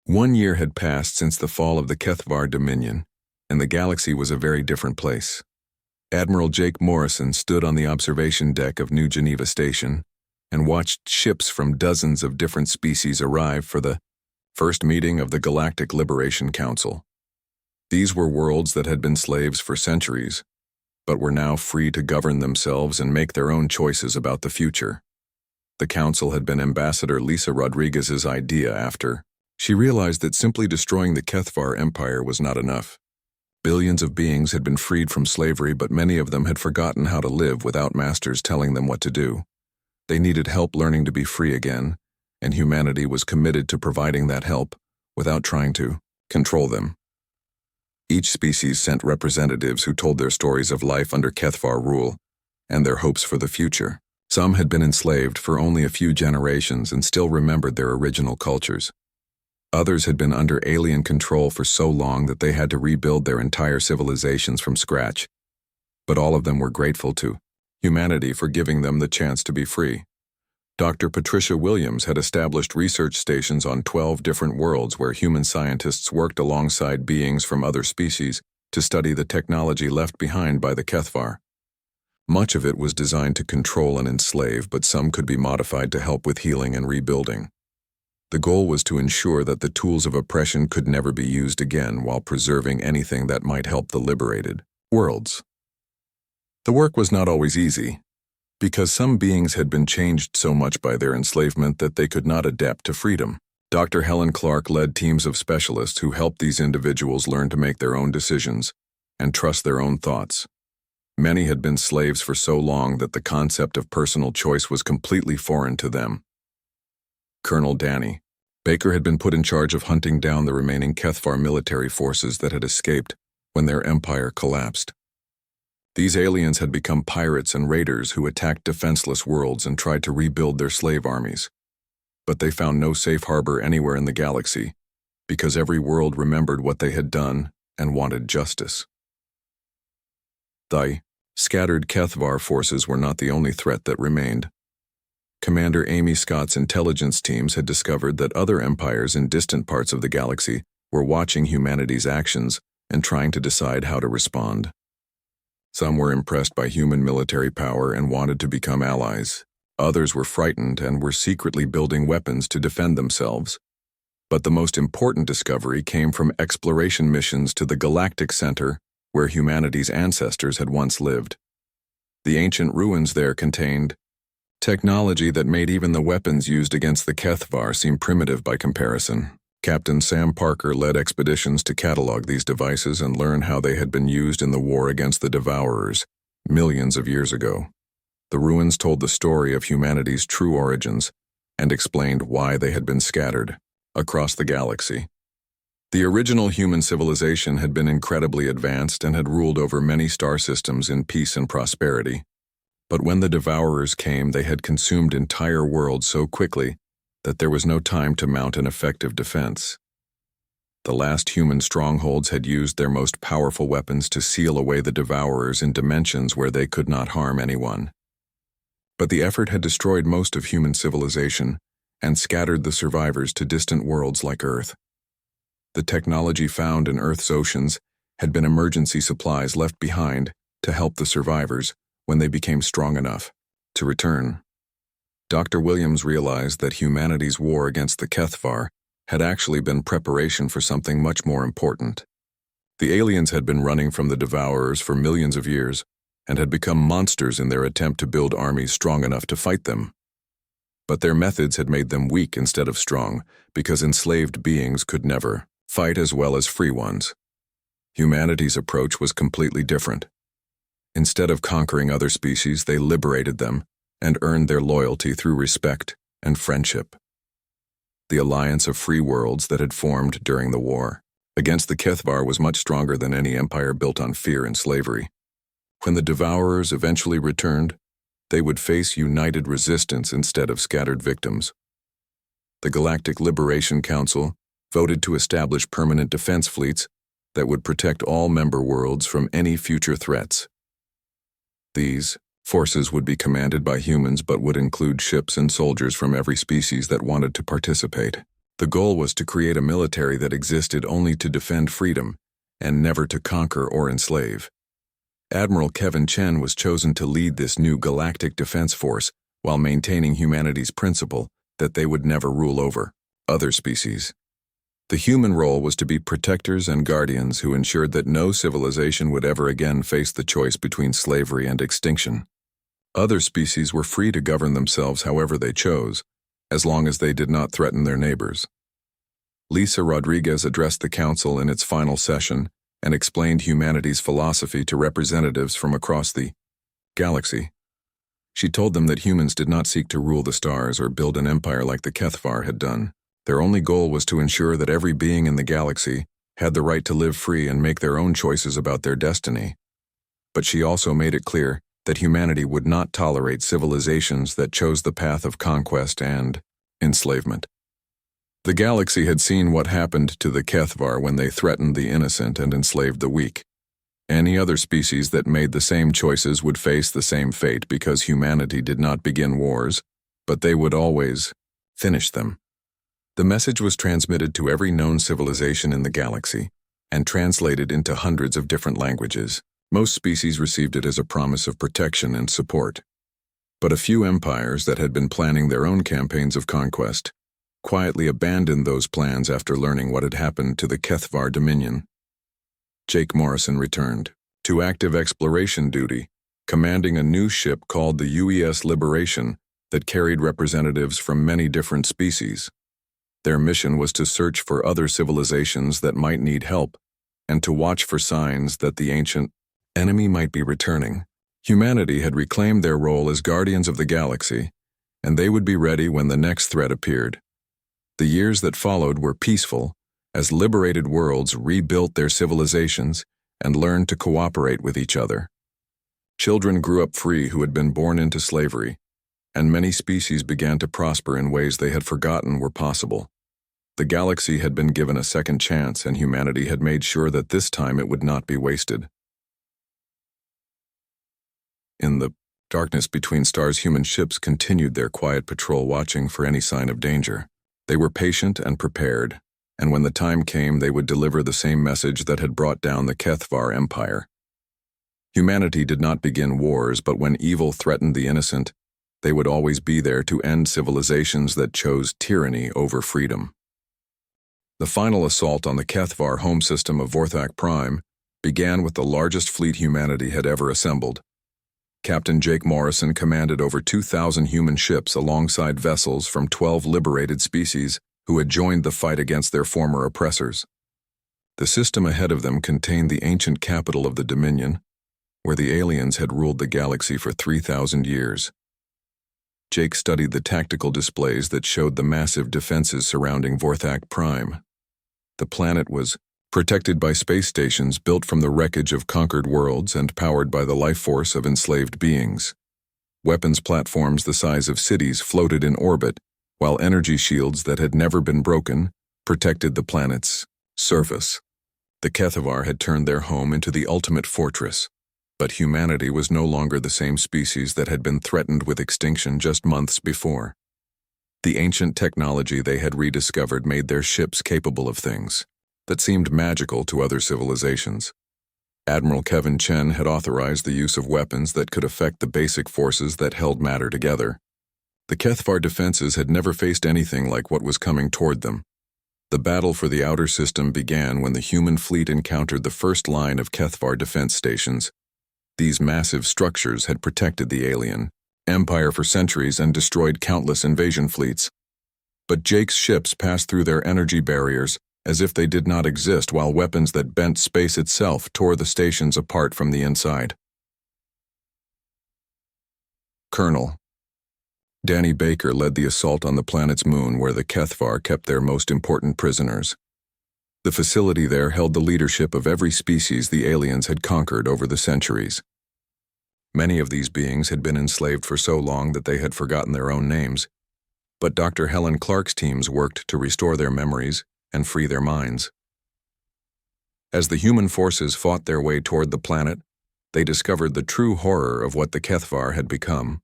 1 year had passed since the fall of the Kethvar Dominion, and the galaxy was a very different place. Admiral Jake Morrison stood on the observation deck of New Geneva Station and watched ships from dozens of different species arrive for the first meeting of the Galactic Liberation Council. These were worlds that had been slaves for centuries, but were now free to govern themselves and make their own choices about the future. The council had been Ambassador Lisa Rodriguez's idea after she realized that simply destroying the Kethvar Empire was not enough. Billions of beings had been freed from slavery, but many of them had forgotten how to live without masters telling them what to do. They needed help learning to be free again, and humanity was committed to providing that help without trying to control them. Each species sent representatives who told their stories of life under Kethvar rule and their hopes for the future. Some had been enslaved for only a few generations and still remembered their original cultures. Others had been under alien control for so long that they had to rebuild their entire civilizations from scratch. But all of them were grateful to humanity for giving them the chance to be free. Dr. Patricia Williams had established research stations on 12 different worlds where human scientists worked alongside beings from other species to study the technology left behind by the Kethvar. Much of it was designed to control and enslave, but some could be modified to help with healing and rebuilding. The goal was to ensure that the tools of oppression could never be used again while preserving anything that might help the liberated worlds. The work was not always easy, because some beings had been changed so much by their enslavement that they could not adapt to freedom. Dr. Helen Clark led teams of specialists who helped these individuals learn to make their own decisions and trust their own thoughts. Many had been slaves for so long that the concept of personal choice was completely foreign to them. Colonel Danny Baker had been put in charge of hunting down the remaining Kethvar military forces that had escaped when their empire collapsed. These aliens had become pirates and raiders who attacked defenseless worlds and tried to rebuild their slave armies. But they found no safe harbor anywhere in the galaxy, because every world remembered what they had done and wanted justice. The scattered Kethvar forces were not the only threat that remained. Commander Amy Scott's intelligence teams had discovered that other empires in distant parts of the galaxy were watching humanity's actions and trying to decide how to respond. Some were impressed by human military power and wanted to become allies. Others were frightened and were secretly building weapons to defend themselves. But the most important discovery came from exploration missions to the Galactic Center, where humanity's ancestors had once lived. The ancient ruins there contained technology that made even the weapons used against the Kethvar seem primitive by comparison. Captain Sam Parker led expeditions to catalog these devices and learn how they had been used in the war against the Devourers millions of years ago. The ruins told the story of humanity's true origins and explained why they had been scattered across the galaxy. The original human civilization had been incredibly advanced and had ruled over many star systems in peace and prosperity. But when the Devourers came, they had consumed entire worlds so quickly that there was no time to mount an effective defense. The last human strongholds had used their most powerful weapons to seal away the Devourers in dimensions where they could not harm anyone. But the effort had destroyed most of human civilization and scattered the survivors to distant worlds like Earth. The technology found in Earth's oceans had been emergency supplies left behind to help the survivors when they became strong enough to return. Dr. Williams realized that humanity's war against the Kethvar had actually been preparation for something much more important. The aliens had been running from the Devourers for millions of years and had become monsters in their attempt to build armies strong enough to fight them. But their methods had made them weak instead of strong, because enslaved beings could never fight as well as free ones. Humanity's approach was completely different. Instead of conquering other species, they liberated them and earned their loyalty through respect and friendship. The alliance of free worlds that had formed during the war against the Kethvar was much stronger than any empire built on fear and slavery. When the Devourers eventually returned, they would face united resistance instead of scattered victims. The Galactic Liberation Council voted to establish permanent defense fleets that would protect all member worlds from any future threats. These forces would be commanded by humans but would include ships and soldiers from every species that wanted to participate. The goal was to create a military that existed only to defend freedom and never to conquer or enslave. Admiral Kevin Chen was chosen to lead this new galactic defense force while maintaining humanity's principle that they would never rule over other species. The human role was to be protectors and guardians who ensured that no civilization would ever again face the choice between slavery and extinction. Other species were free to govern themselves however they chose, as long as they did not threaten their neighbors. Lisa Rodriguez addressed the council in its final session and explained humanity's philosophy to representatives from across the galaxy. She told them that humans did not seek to rule the stars or build an empire like the Kethvar had done. Their only goal was to ensure that every being in the galaxy had the right to live free and make their own choices about their destiny. But she also made it clear that humanity would not tolerate civilizations that chose the path of conquest and enslavement. The galaxy had seen what happened to the Kethvar when they threatened the innocent and enslaved the weak. Any other species that made the same choices would face the same fate because humanity did not begin wars, but they would always finish them. The message was transmitted to every known civilization in the galaxy and translated into hundreds of different languages. Most species received it as a promise of protection and support. But a few empires that had been planning their own campaigns of conquest quietly abandoned those plans after learning what had happened to the Kethvar Dominion. Jake Morrison returned to active exploration duty, commanding a new ship called the UES Liberation that carried representatives from many different species. Their mission was to search for other civilizations that might need help and to watch for signs that the ancient enemy might be returning. Humanity had reclaimed their role as guardians of the galaxy, and they would be ready when the next threat appeared. The years that followed were peaceful, as liberated worlds rebuilt their civilizations and learned to cooperate with each other. Children grew up free who had been born into slavery, and many species began to prosper in ways they had forgotten were possible. The galaxy had been given a second chance, and humanity had made sure that this time it would not be wasted. In the darkness between stars, human ships continued their quiet patrol, watching for any sign of danger. They were patient and prepared, and when the time came, they would deliver the same message that had brought down the Kethvar Empire. Humanity did not begin wars, but when evil threatened the innocent, they would always be there to end civilizations that chose tyranny over freedom. The final assault on the Kethvar home system of Vorthak Prime began with the largest fleet humanity had ever assembled. Captain Jake Morrison commanded over 2,000 human ships alongside vessels from 12 liberated species who had joined the fight against their former oppressors. The system ahead of them contained the ancient capital of the Dominion, where the aliens had ruled the galaxy for 3,000 years. Jake studied the tactical displays that showed the massive defenses surrounding Vorthak Prime. The planet was protected by space stations built from the wreckage of conquered worlds and powered by the life force of enslaved beings. Weapons platforms the size of cities floated in orbit, while energy shields that had never been broken protected the planet's surface. The Kethvar had turned their home into the ultimate fortress, but humanity was no longer the same species that had been threatened with extinction just months before. The ancient technology they had rediscovered made their ships capable of things that seemed magical to other civilizations. Admiral Kevin Chen had authorized the use of weapons that could affect the basic forces that held matter together. The Kethvar defenses had never faced anything like what was coming toward them. The battle for the outer system began when the human fleet encountered the first line of Kethvar defense stations. These massive structures had protected the alien empire for centuries and destroyed countless invasion fleets. But Jake's ships passed through their energy barriers as if they did not exist, while weapons that bent space itself tore the stations apart from the inside. Colonel Danny Baker led the assault on the planet's moon, where the Kethvar kept their most important prisoners. The facility there held the leadership of every species the aliens had conquered over the centuries. Many of these beings had been enslaved for so long that they had forgotten their own names, but Dr. Helen Clark's teams worked to restore their memories and free their minds. As the human forces fought their way toward the planet, they discovered the true horror of what the Kethvar had become.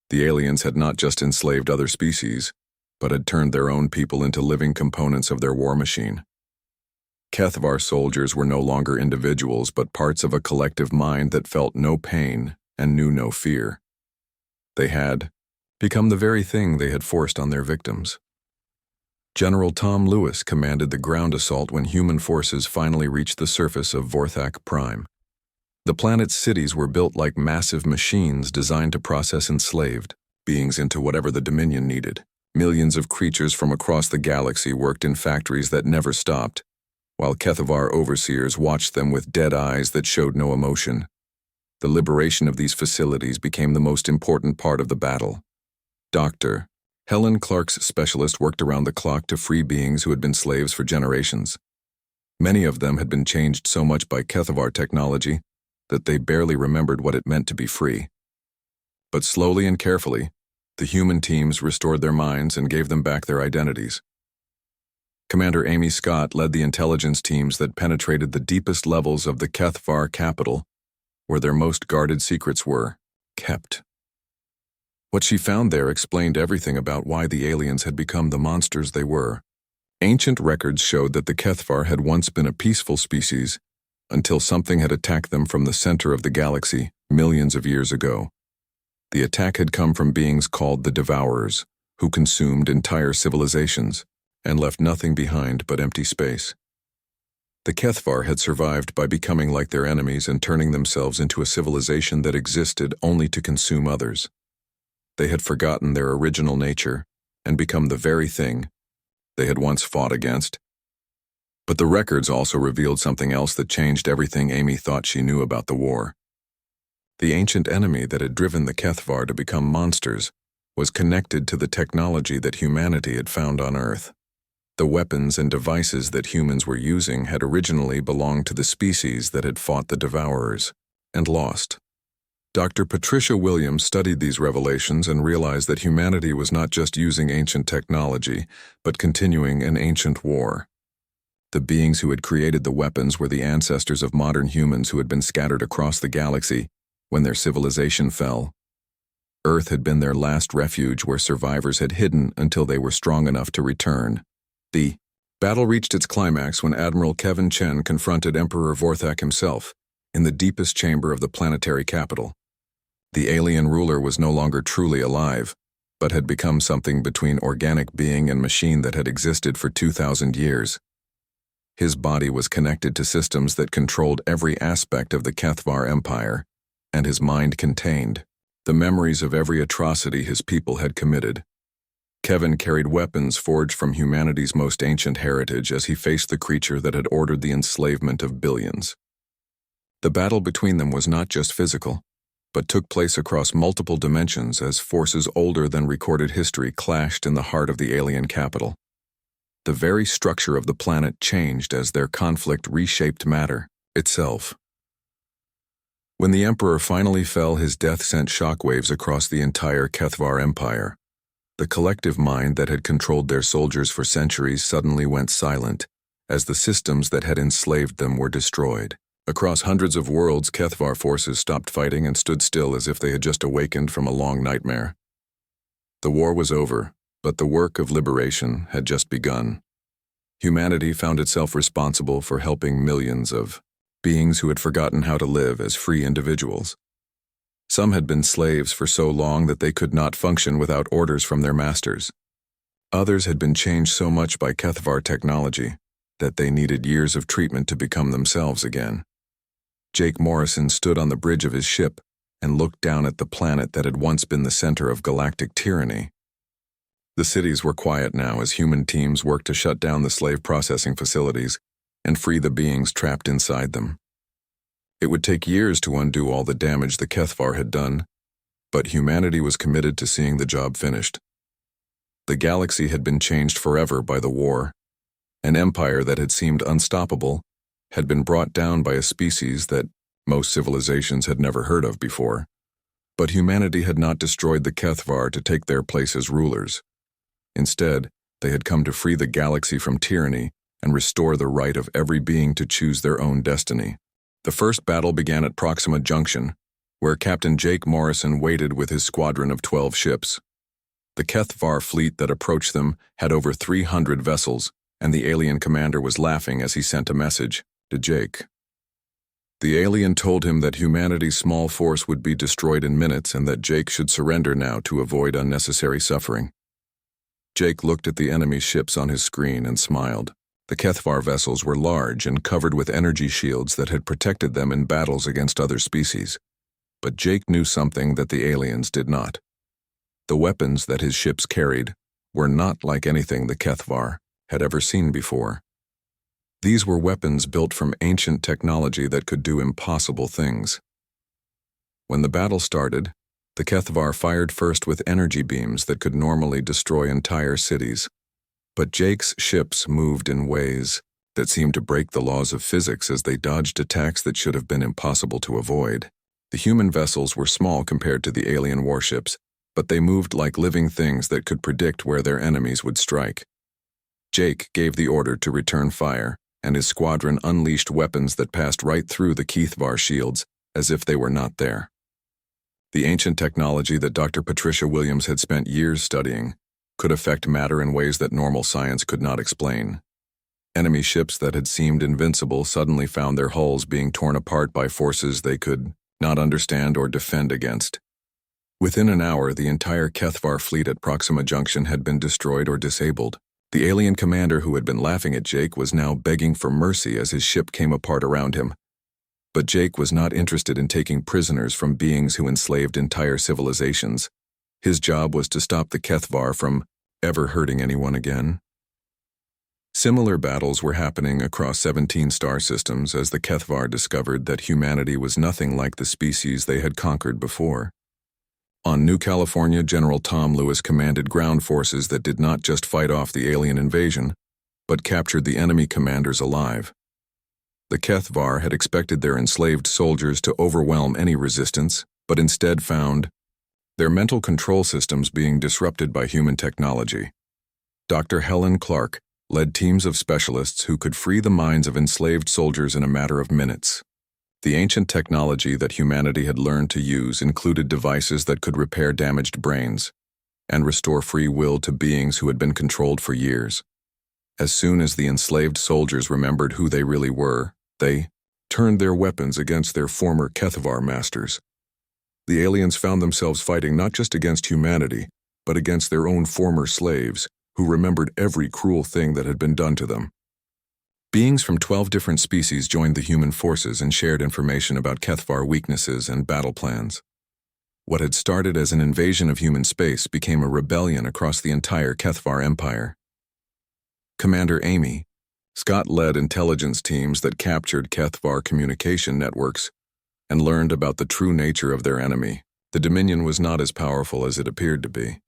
The aliens had not just enslaved other species, but had turned their own people into living components of their war machine. HFY soldiers were no longer individuals but parts of a collective mind that felt no pain and knew no fear. They had become the very thing they had forced on their victims. General Tom Lewis commanded the ground assault when human forces finally reached the surface of Vorthak Prime. The planet's cities were built like massive machines designed to process enslaved beings into whatever the Dominion needed. Millions of creatures from across the galaxy worked in factories that never stopped, while HFY overseers watched them with dead eyes that showed no emotion. The liberation of these facilities became the most important part of the battle. Dr. Helen Clark's specialist worked around the clock to free beings who had been slaves for generations. Many of them had been changed so much by HFY technology that they barely remembered what it meant to be free. But slowly and carefully, the human teams restored their minds and gave them back their identities. Commander Amy Scott led the intelligence teams that penetrated the deepest levels of the HFY capital, where their most guarded secrets were kept. What she found there explained everything about why the aliens had become the monsters they were. Ancient records showed that the HFY had once been a peaceful species until something had attacked them from the center of the galaxy millions of years ago. The attack had come from beings called the Devourers, who consumed entire civilizations and left nothing behind but empty space. The HFY had survived by becoming like their enemies and turning themselves into a civilization that existed only to consume others. They had forgotten their original nature and become the very thing they had once fought against. But the records also revealed something else that changed everything Amy thought she knew about the war. The ancient enemy that had driven the HFY to become monsters was connected to the technology that humanity had found on Earth. The weapons and devices that humans were using had originally belonged to the species that had fought the Devourers and lost. Dr. Patricia Williams studied these revelations and realized that humanity was not just using ancient technology, but continuing an ancient war. The beings who had created the weapons were the ancestors of modern humans who had been scattered across the galaxy when their civilization fell. Earth had been their last refuge where survivors had hidden until they were strong enough to return. The battle reached its climax when Admiral Kevin Chen confronted Emperor Vorthak himself in the deepest chamber of the planetary capital. The alien ruler was no longer truly alive, but had become something between organic being and machine that had existed for 2,000 years. His body was connected to systems that controlled every aspect of the HFY empire, and his mind contained the memories of every atrocity his people had committed. Kevin carried weapons forged from humanity's most ancient heritage as he faced the creature that had ordered the enslavement of billions. The battle between them was not just physical, but took place across multiple dimensions as forces older than recorded history clashed in the heart of the alien capital. The very structure of the planet changed as their conflict reshaped matter itself. When the Emperor finally fell, his death sent shockwaves across the entire HFY empire. The collective mind that had controlled their soldiers for centuries suddenly went silent, as the systems that had enslaved them were destroyed. Across hundreds of worlds, HFY forces stopped fighting and stood still as if they had just awakened from a long nightmare. The war was over, but the work of liberation had just begun. Humanity found itself responsible for helping millions of beings who had forgotten how to live as free individuals. Some had been slaves for so long that they could not function without orders from their masters. Others had been changed so much by HFY technology that they needed years of treatment to become themselves again. Jake Morrison stood on the bridge of his ship and looked down at the planet that had once been the center of galactic tyranny. The cities were quiet now as human teams worked to shut down the slave processing facilities and free the beings trapped inside them. It would take years to undo all the damage the HFY had done, but humanity was committed to seeing the job finished. The galaxy had been changed forever by the war. An empire that had seemed unstoppable had been brought down by a species that most civilizations had never heard of before. But humanity had not destroyed the HFY to take their place as rulers. Instead, they had come to free the galaxy from tyranny and restore the right of every being to choose their own destiny. The first battle began at Proxima Junction, where Captain Jake Morrison waited with his squadron of 12 ships. The Kethvar fleet that approached them had over 300 vessels, and the alien commander was laughing as he sent a message to Jake. The alien told him that humanity's small force would be destroyed in minutes and that Jake should surrender now to avoid unnecessary suffering. Jake looked at the enemy ships on his screen and smiled. The Kethvar vessels were large and covered with energy shields that had protected them in battles against other species. But Jake knew something that the aliens did not. The weapons that his ships carried were not like anything the Kethvar had ever seen before. These were weapons built from ancient technology that could do impossible things. When the battle started, the Kethvar fired first with energy beams that could normally destroy entire cities. But Jake's ships moved in ways that seemed to break the laws of physics as they dodged attacks that should have been impossible to avoid. The human vessels were small compared to the alien warships, but they moved like living things that could predict where their enemies would strike. Jake gave the order to return fire, and his squadron unleashed weapons that passed right through the Kethvar shields as if they were not there. The ancient technology that Dr. Patricia Williams had spent years studying could affect matter in ways that normal science could not explain. Enemy ships that had seemed invincible suddenly found their hulls being torn apart by forces they could not understand or defend against. Within an hour, the entire Kethvar fleet at Proxima Junction had been destroyed or disabled. The alien commander who had been laughing at Jake was now begging for mercy as his ship came apart around him. But Jake was not interested in taking prisoners from beings who enslaved entire civilizations. His job was to stop the Kethvar from ever hurting anyone again. Similar battles were happening across 17 star systems as the Kethvar discovered that humanity was nothing like the species they had conquered before. On New California, General Tom Lewis commanded ground forces that did not just fight off the alien invasion, but captured the enemy commanders alive. The Kethvar had expected their enslaved soldiers to overwhelm any resistance, but instead found their mental control systems being disrupted by human technology. Dr. Helen Clark led teams of specialists who could free the minds of enslaved soldiers in a matter of minutes. The ancient technology that humanity had learned to use included devices that could repair damaged brains and restore free will to beings who had been controlled for years. As soon as the enslaved soldiers remembered who they really were, they turned their weapons against their former Kethvar masters. The aliens found themselves fighting not just against humanity, but against their own former slaves, who remembered every cruel thing that had been done to them. Beings from 12 different species joined the human forces and shared information about Kethvar weaknesses and battle plans. What had started as an invasion of human space became a rebellion across the entire Kethvar empire. Commander Amy Scott led intelligence teams that captured Kethvar communication networks and learned about the true nature of their enemy. The Dominion was not as powerful as it appeared to be.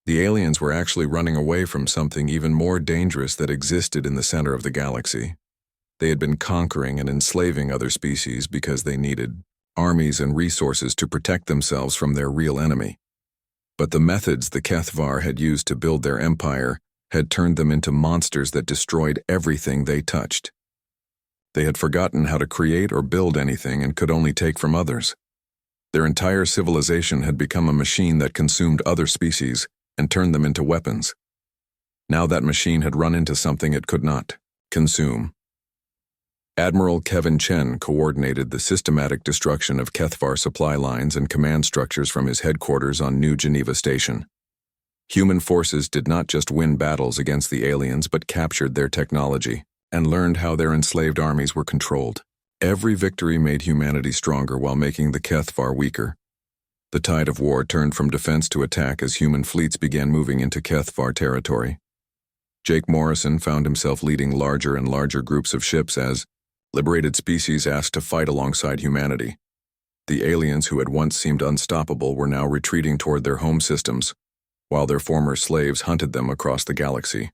The aliens were actually running away from something even more dangerous that existed in the center of the galaxy. They had been conquering and enslaving other species because they needed armies and resources to protect themselves from their real enemy. But the methods the Kethvar had used to build their empire had turned them into monsters that destroyed everything they touched. They had forgotten how to create or build anything and could only take from others. Their entire civilization had become a machine that consumed other species and turned them into weapons. Now that machine had run into something it could not consume. Admiral Kevin Chen coordinated the systematic destruction of Kethvar supply lines and command structures from his headquarters on New Geneva Station. Human forces did not just win battles against the aliens but captured their technology and learned how their enslaved armies were controlled. Every victory made humanity stronger while making the Kethvar weaker. The tide of war turned from defense to attack as human fleets began moving into Kethvar territory. Jake Morrison found himself leading larger and larger groups of ships as liberated species asked to fight alongside humanity. The aliens who had once seemed unstoppable were now retreating toward their home systems, while their former slaves hunted them across the galaxy.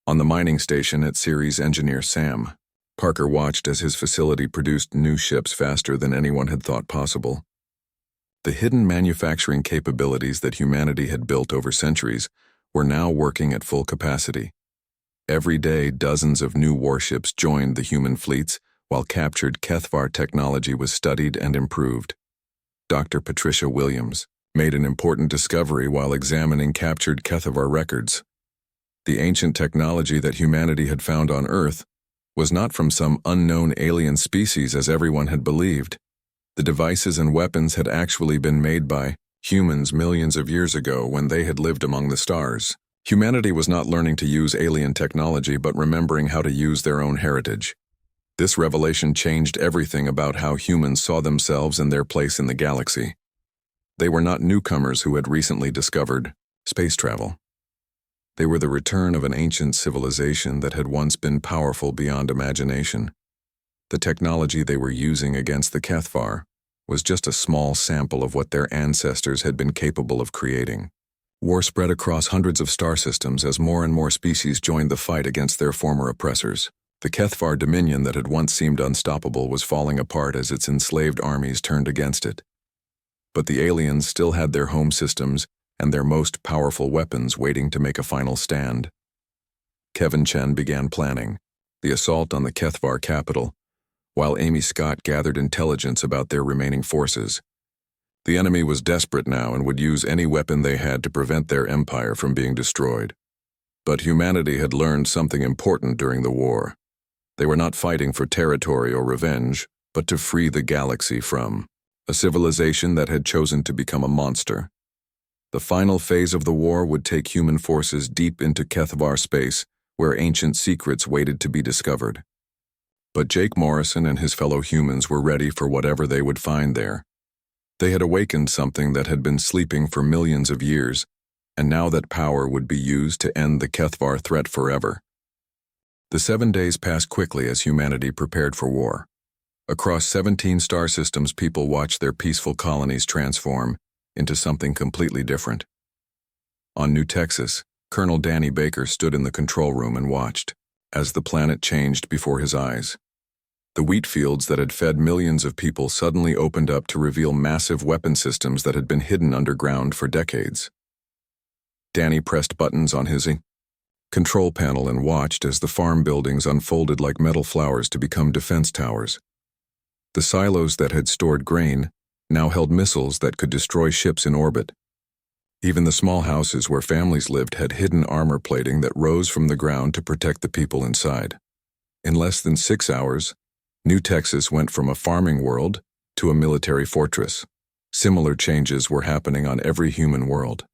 On the mining station at Ceres engineer Sam, Parker watched as his facility produced new ships faster than anyone had thought possible. The hidden manufacturing capabilities that humanity had built over centuries were now working at full capacity. Every day, dozens of new warships joined the human fleets, while captured Kethvar technology was studied and improved. Dr. Patricia Williams, made an important discovery while examining captured Kethavar records. The ancient technology that humanity had found on Earth was not from some unknown alien species as everyone had believed. The devices and weapons had actually been made by humans millions of years ago when they had lived among the stars. Humanity was not learning to use alien technology but remembering how to use their own heritage. This revelation changed everything about how humans saw themselves and their place in the galaxy. They were not newcomers who had recently discovered space travel. They were the return of an ancient civilization that had once been powerful beyond imagination. The technology they were using against the Kethavar was just a small sample of what their ancestors had been capable of creating. War spread across hundreds of star systems as more and more species joined the fight against their former oppressors. The Kethavar dominion that had once seemed unstoppable was falling apart as its enslaved armies turned against it. But the aliens still had their home systems and their most powerful weapons waiting to make a final stand. Kevin Chen began planning the assault on the Kethavar capital, while Amy Scott gathered intelligence about their remaining forces. The enemy was desperate now and would use any weapon they had to prevent their empire from being destroyed. But humanity had learned something important during the war. They were not fighting for territory or revenge, but to free the galaxy from a civilization that had chosen to become a monster. The final phase of the war would take human forces deep into Kethavar space, where ancient secrets waited to be discovered. But Jake Morrison and his fellow humans were ready for whatever they would find there. They had awakened something that had been sleeping for millions of years, and now that power would be used to end the Kethavar threat forever. The 7 days passed quickly as humanity prepared for war. Across 17 star systems, people watched their peaceful colonies transform into something completely different. On New Texas, Colonel Danny Baker stood in the control room and watched as the planet changed before his eyes. The wheat fields that had fed millions of people suddenly opened up to reveal massive weapon systems that had been hidden underground for decades. Danny pressed buttons on his control panel and watched as the farm buildings unfolded like metal flowers to become defense towers. The silos that had stored grain now held missiles that could destroy ships in orbit. Even the small houses where families lived had hidden armor plating that rose from the ground to protect the people inside. In less than 6 hours, New Texas went from a farming world to a military fortress. Similar changes were happening on every human world.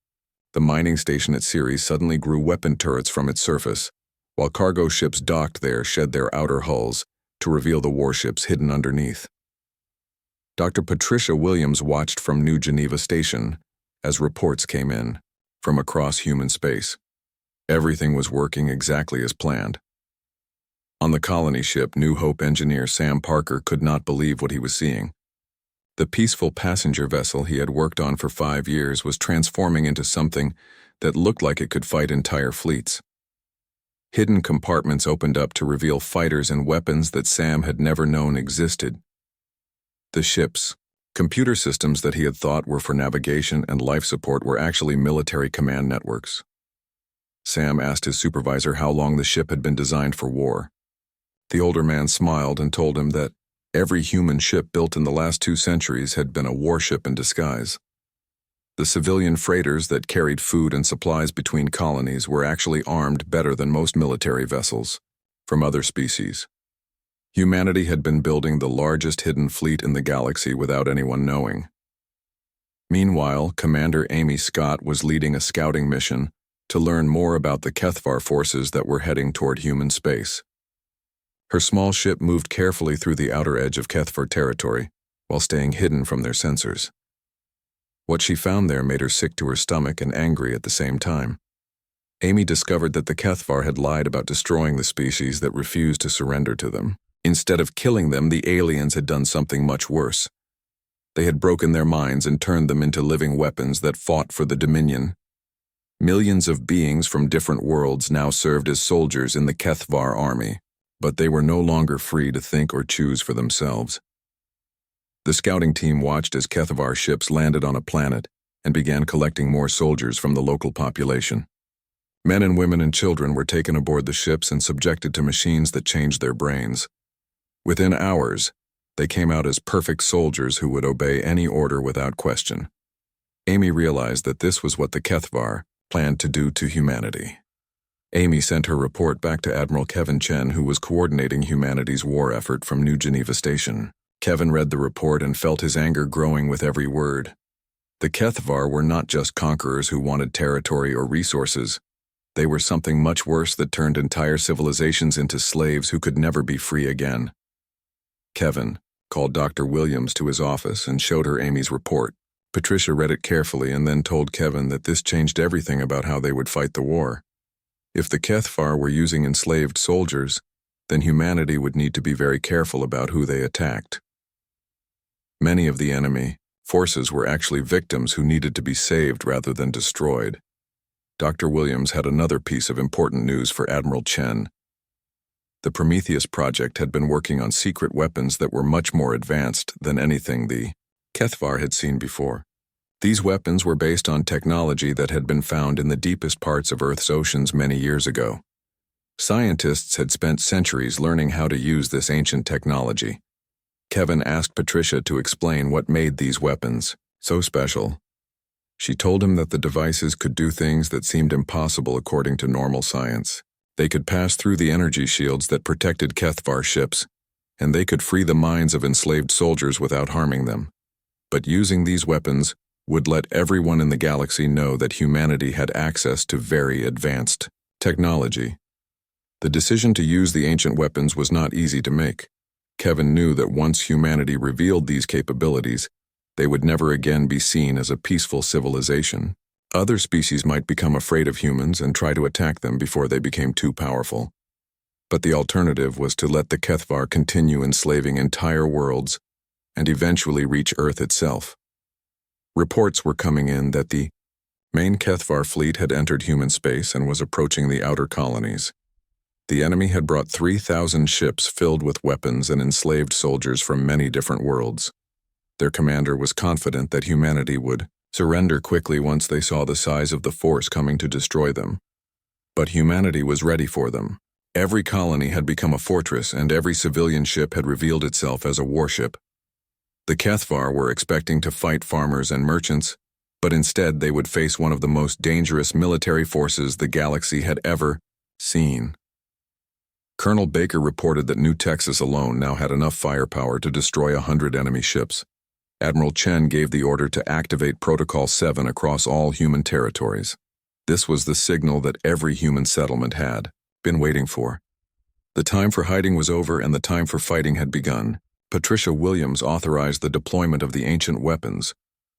The mining station at Ceres suddenly grew weapon turrets from its surface, while cargo ships docked there shed their outer hulls to reveal the warships hidden underneath. Dr. Patricia Williams watched from New Geneva Station as reports came in from across human space. Everything was working exactly as planned. On the colony ship, New Hope engineer Sam Parker could not believe what he was seeing. The peaceful passenger vessel he had worked on for 5 years was transforming into something that looked like it could fight entire fleets. Hidden compartments opened up to reveal fighters and weapons that Sam had never known existed. The ship's computer systems that he had thought were for navigation and life support were actually military command networks. Sam asked his supervisor how long the ship had been designed for war. The older man smiled and told him that every human ship built in the last 2 centuries had been a warship in disguise. The civilian freighters that carried food and supplies between colonies were actually armed better than most military vessels from other species. Humanity had been building the largest hidden fleet in the galaxy without anyone knowing. Meanwhile, Commander Amy Scott was leading a scouting mission to learn more about the Kethavar forces that were heading toward human space. Her small ship moved carefully through the outer edge of Kethavar territory while staying hidden from their sensors. What she found there made her sick to her stomach and angry at the same time. Amy discovered that the Kethavar had lied about destroying the species that refused to surrender to them. Instead of killing them, the aliens had done something much worse. They had broken their minds and turned them into living weapons that fought for the Dominion. Millions of beings from different worlds now served as soldiers in the Kethavar army, but they were no longer free to think or choose for themselves. The scouting team watched as Kethavar ships landed on a planet and began collecting more soldiers from the local population. Men and women and children were taken aboard the ships and subjected to machines that changed their brains. Within hours, they came out as perfect soldiers who would obey any order without question. Amy realized that this was what the Kethvar planned to do to humanity. Amy sent her report back to Admiral Kevin Chen, who was coordinating humanity's war effort from New Geneva Station. Kevin read the report and felt his anger growing with every word. The Kethvar were not just conquerors who wanted territory or resources. They were something much worse that turned entire civilizations into slaves who could never be free again. Kevin called Dr. Williams to his office and showed her Amy's report. Patricia read it carefully and then told Kevin that this changed everything about how they would fight the war. If the Kethvar were using enslaved soldiers, then humanity would need to be very careful about who they attacked. Many of the enemy forces were actually victims who needed to be saved rather than destroyed. Dr. Williams had another piece of important news for Admiral Chen. The Prometheus project had been working on secret weapons that were much more advanced than anything the Kethvar had seen before. These weapons were based on technology that had been found in the deepest parts of Earth's oceans many years ago. Scientists had spent centuries learning how to use this ancient technology. Kevin asked Patricia to explain what made these weapons so special. She told him that the devices could do things that seemed impossible according to normal science. They could pass through the energy shields that protected Kethvar ships, and they could free the minds of enslaved soldiers without harming them. But using these weapons would let everyone in the galaxy know that humanity had access to very advanced technology. The decision to use the ancient weapons was not easy to make. Kevin knew that once humanity revealed these capabilities, they would never again be seen as a peaceful civilization. Other species might become afraid of humans and try to attack them before they became too powerful. But the alternative was to let the Kethvar continue enslaving entire worlds and eventually reach Earth itself. Reports were coming in that the main Kethvar fleet had entered human space and was approaching the outer colonies. The enemy had brought 3,000 ships filled with weapons and enslaved soldiers from many different worlds. Their commander was confident that humanity would surrender quickly once they saw the size of the force coming to destroy them. But humanity was ready for them. Every colony had become a fortress, and every civilian ship had revealed itself as a warship. The Kethvar were expecting to fight farmers and merchants, but instead they would face one of the most dangerous military forces the galaxy had ever seen. Colonel Baker reported that New Texas alone now had enough firepower to destroy 100 enemy ships. Admiral Chen gave the order to activate Protocol 7 across all human territories. This was the signal that every human settlement had been waiting for. The time for hiding was over and the time for fighting had begun. Patricia Williams authorized the deployment of the ancient weapons,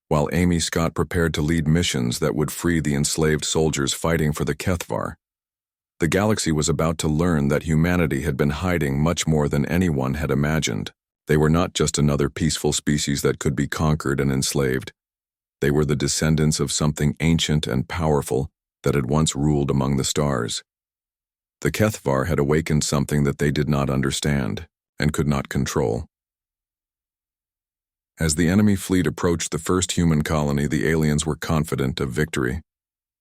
while Amy Scott prepared to lead missions that would free the enslaved soldiers fighting for the Kethvar. The galaxy was about to learn that humanity had been hiding much more than anyone had imagined. They were not just another peaceful species that could be conquered and enslaved. They were the descendants of something ancient and powerful that had once ruled among the stars. The Kethvar had awakened something that they did not understand and could not control. As the enemy fleet approached the first human colony, the aliens were confident of victory.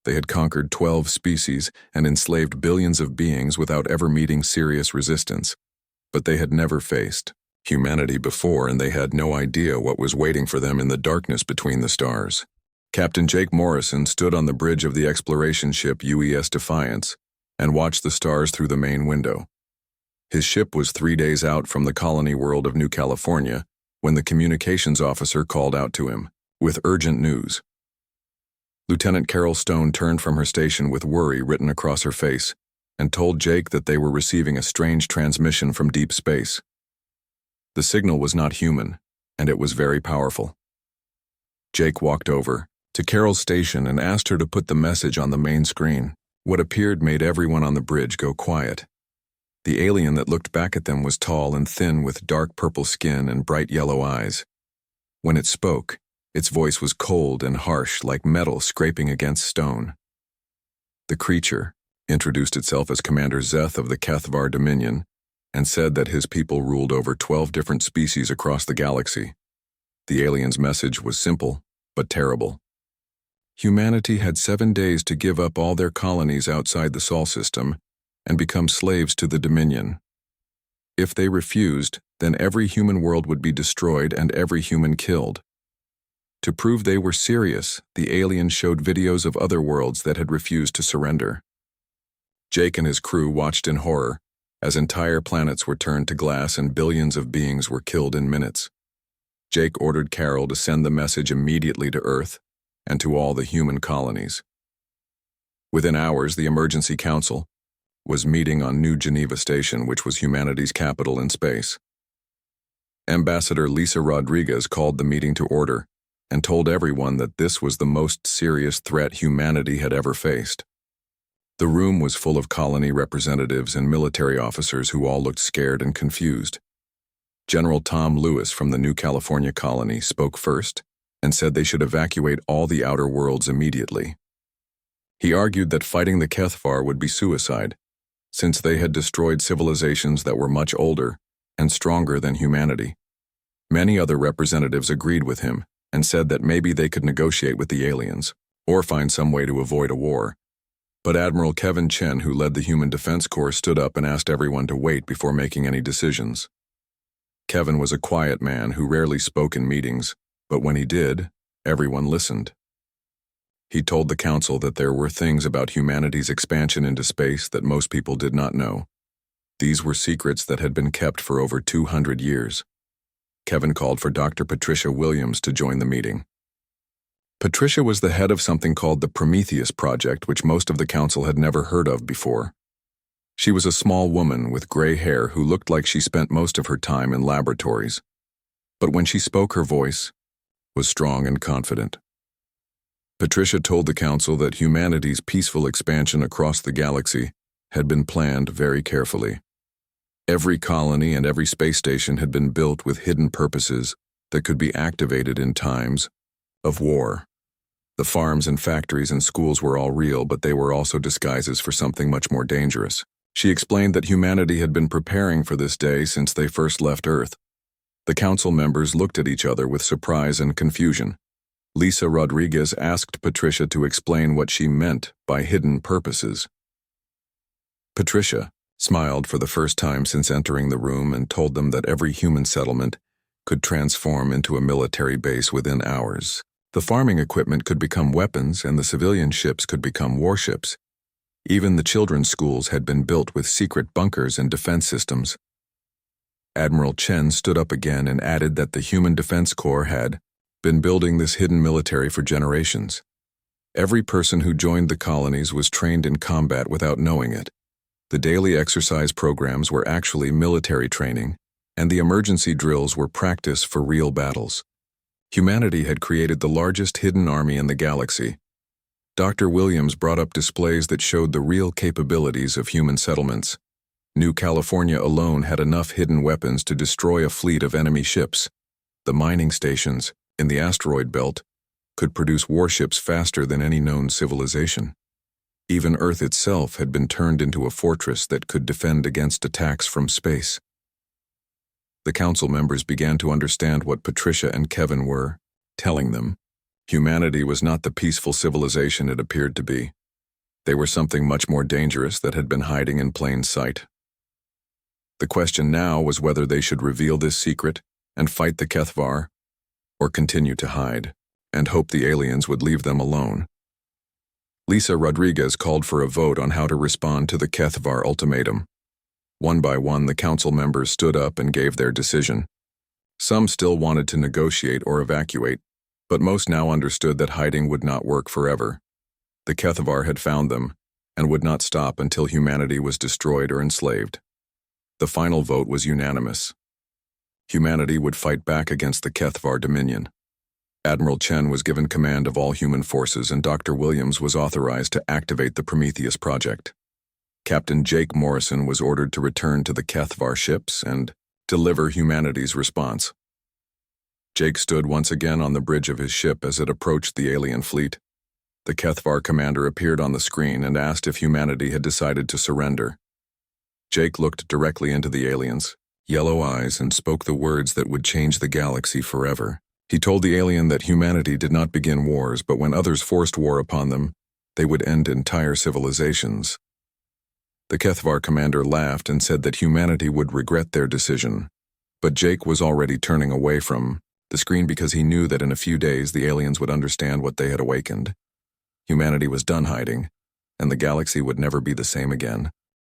They had conquered 12 species and enslaved billions of beings without ever meeting serious resistance. But they had never faced humanity before, and they had no idea what was waiting for them in the darkness between the stars. Captain Jake Morrison stood on the bridge of the exploration ship UES Defiance and watched the stars through the main window. His ship was 3 days out from the colony world of New California when the communications officer called out to him with urgent news. Lieutenant Carol Stone turned from her station with worry written across her face and told Jake that they were receiving a strange transmission from deep space. The signal was not human, and it was very powerful. Jake walked over to Carol's station and asked her to put the message on the main screen. What appeared made everyone on the bridge go quiet. The alien that looked back at them was tall and thin with dark purple skin and bright yellow eyes. When it spoke, its voice was cold and harsh like metal scraping against stone. The creature introduced itself as Commander Zeth of the Kethvar Dominion and said that his people ruled over 12 different species across the galaxy. The alien's message was simple, but terrible. Humanity had 7 days to give up all their colonies outside the Sol system and become slaves to the Dominion. If they refused, then every human world would be destroyed and every human killed. To prove they were serious, the aliens showed videos of other worlds that had refused to surrender. Jake and his crew watched in horror as entire planets were turned to glass and billions of beings were killed in minutes. Jake ordered Carol to send the message immediately to Earth and to all the human colonies. Within hours, the Emergency Council was meeting on New Geneva Station, which was humanity's capital in space. Ambassador Lisa Rodriguez called the meeting to order and told everyone that this was the most serious threat humanity had ever faced. The room was full of colony representatives and military officers who all looked scared and confused. General Tom Lewis from the New California colony spoke first and said they should evacuate all the outer worlds immediately. He argued that fighting the HFY would be suicide, since they had destroyed civilizations that were much older and stronger than humanity. Many other representatives agreed with him and said that maybe they could negotiate with the aliens or find some way to avoid a war. But Admiral Kevin Chen, who led the Human Defense Corps, stood up and asked everyone to wait before making any decisions. Kevin was a quiet man who rarely spoke in meetings, but when he did, everyone listened. He told the council that there were things about humanity's expansion into space that most people did not know. These were secrets that had been kept for over 200 years. Kevin called for Dr. Patricia Williams to join the meeting. Patricia was the head of something called the Prometheus Project, which most of the council had never heard of before. She was a small woman with gray hair who looked like she spent most of her time in laboratories. But when she spoke, her voice was strong and confident. Patricia told the council that humanity's peaceful expansion across the galaxy had been planned very carefully. Every colony and every space station had been built with hidden purposes that could be activated in times of war. The farms and factories and schools were all real, but they were also disguises for something much more dangerous. She explained that humanity had been preparing for this day since they first left Earth. The council members looked at each other with surprise and confusion. Lisa Rodriguez asked Patricia to explain what she meant by hidden purposes. Patricia smiled for the first time since entering the room and told them that every human settlement could transform into a military base within hours. The farming equipment could become weapons and the civilian ships could become warships. Even the children's schools had been built with secret bunkers and defense systems. Admiral Chen stood up again and added that the Human Defense Corps had been building this hidden military for generations. Every person who joined the colonies was trained in combat without knowing it. The daily exercise programs were actually military training, and the emergency drills were practice for real battles. Humanity had created the largest hidden army in the galaxy. Dr. Williams brought up displays that showed the real capabilities of human settlements. New California alone had enough hidden weapons to destroy a fleet of enemy ships. The mining stations in the asteroid belt could produce warships faster than any known civilization. Even Earth itself had been turned into a fortress that could defend against attacks from space. The council members began to understand what Patricia and Kevin were telling them. Humanity was not the peaceful civilization it appeared to be. They were something much more dangerous that had been hiding in plain sight. The question now was whether they should reveal this secret and fight the HFY, or continue to hide and hope the aliens would leave them alone. Lisa Rodriguez called for a vote on how to respond to the HFY ultimatum. One by one, the council members stood up and gave their decision. Some still wanted to negotiate or evacuate, but most now understood that hiding would not work forever. The HFY had found them and would not stop until humanity was destroyed or enslaved. The final vote was unanimous. Humanity would fight back against the HFY dominion. Admiral Chen was given command of all human forces and Dr. Williams was authorized to activate the Prometheus project. Captain Jake Morrison was ordered to return to the HFY ships and deliver humanity's response. Jake stood once again on the bridge of his ship as it approached the alien fleet. The HFY commander appeared on the screen and asked if humanity had decided to surrender. Jake looked directly into the aliens' yellow eyes and spoke the words that would change the galaxy forever. He told the alien that humanity did not begin wars, but when others forced war upon them, they would end entire civilizations. The HFY commander laughed and said that humanity would regret their decision, but Jake was already turning away from The screen because he knew that in a few days the aliens would understand what they had awakened. Humanity was done hiding, and the galaxy would never be the same again.